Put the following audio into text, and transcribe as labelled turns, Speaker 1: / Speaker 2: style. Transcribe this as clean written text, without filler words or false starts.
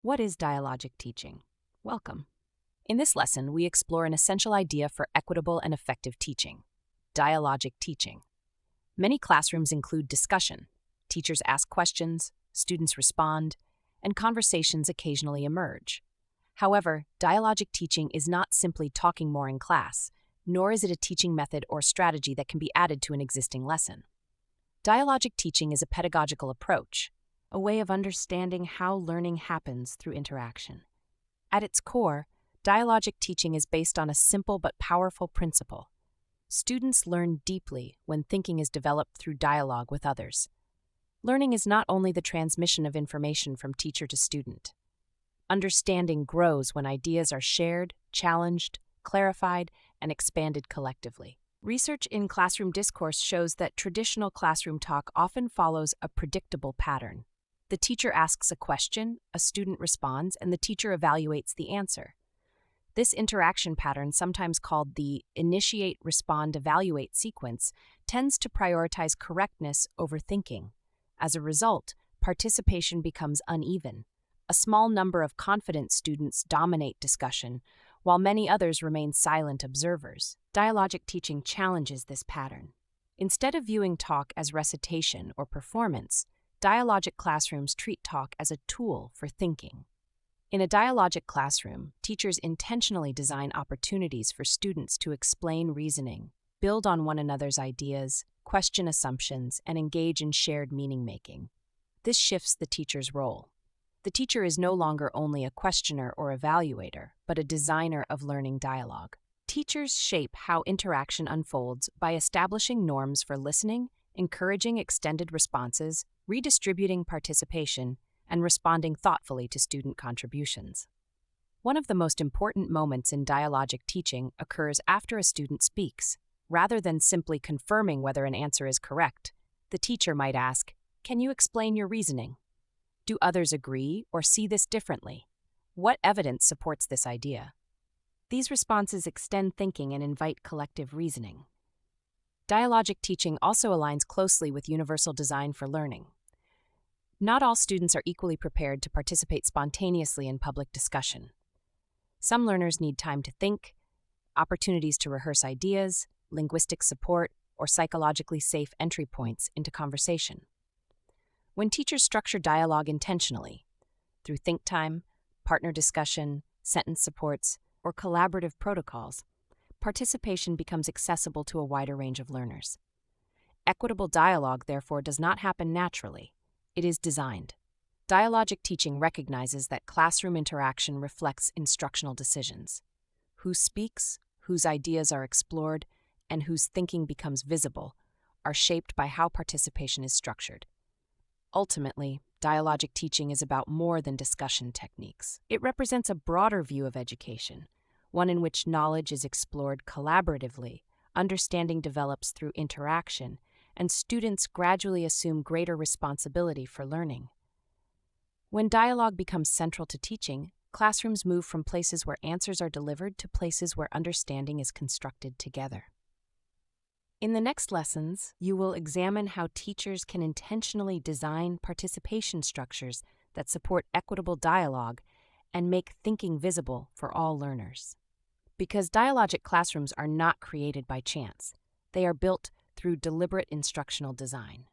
Speaker 1: What is dialogic teaching? Welcome. In this lesson, we explore an essential idea for equitable and effective teaching: dialogic teaching. Many classrooms include discussion. Teachers ask questions, students respond, and conversations occasionally emerge. However, dialogic teaching is not simply talking more in class, nor is it a teaching method or strategy that can be added to an existing lesson. Dialogic teaching is a pedagogical approach, a way of understanding how learning happens through interaction. At its core, dialogic teaching is based on a simple but powerful principle. Students learn deeply when thinking is developed through dialogue with others. Learning is not only the transmission of information from teacher to student. Understanding grows when ideas are shared, challenged, clarified, and expanded collectively. Research in classroom discourse shows that traditional classroom talk often follows a predictable pattern. The teacher asks a question, a student responds, and the teacher evaluates the answer. This interaction pattern, sometimes called the initiate, respond, evaluate sequence, tends to prioritize correctness over thinking. As a result, participation becomes uneven. A small number of confident students dominate discussion, while many others remain silent observers. Dialogic teaching challenges this pattern. Instead of viewing talk as recitation or performance, dialogic classrooms treat talk as a tool for thinking. In a dialogic classroom, teachers intentionally design opportunities for students to explain reasoning, build on one another's ideas, question assumptions, and engage in shared meaning-making. This shifts the teacher's role. The teacher is no longer only a questioner or evaluator, but a designer of learning dialogue. Teachers shape how interaction unfolds by establishing norms for listening, encouraging extended responses, redistributing participation, and responding thoughtfully to student contributions. One of the most important moments in dialogic teaching occurs after a student speaks. Rather than simply confirming whether an answer is correct, the teacher might ask, "Can you explain your reasoning? Do others agree or see this differently? What evidence supports this idea?" These responses extend thinking and invite collective reasoning. Dialogic teaching also aligns closely with universal design for learning. Not all students are equally prepared to participate spontaneously in public discussion. Some learners need time to think, opportunities to rehearse ideas, linguistic support, or psychologically safe entry points into conversation. When teachers structure dialogue intentionally, through think time, partner discussion, sentence supports, or collaborative protocols, participation becomes accessible to a wider range of learners. Equitable dialogue, therefore, does not happen naturally. It is designed. Dialogic teaching recognizes that classroom interaction reflects instructional decisions. Who speaks, whose ideas are explored, and whose thinking becomes visible are shaped by how participation is structured. Ultimately, dialogic teaching is about more than discussion techniques. It represents a broader view of education, one in which knowledge is explored collaboratively, understanding develops through interaction, and students gradually assume greater responsibility for learning. When dialogue becomes central to teaching, classrooms move from places where answers are delivered to places where understanding is constructed together. In the next lessons, you will examine how teachers can intentionally design participation structures that support equitable dialogue and make thinking visible for all learners. Because dialogic classrooms are not created by chance, they are built through deliberate instructional design.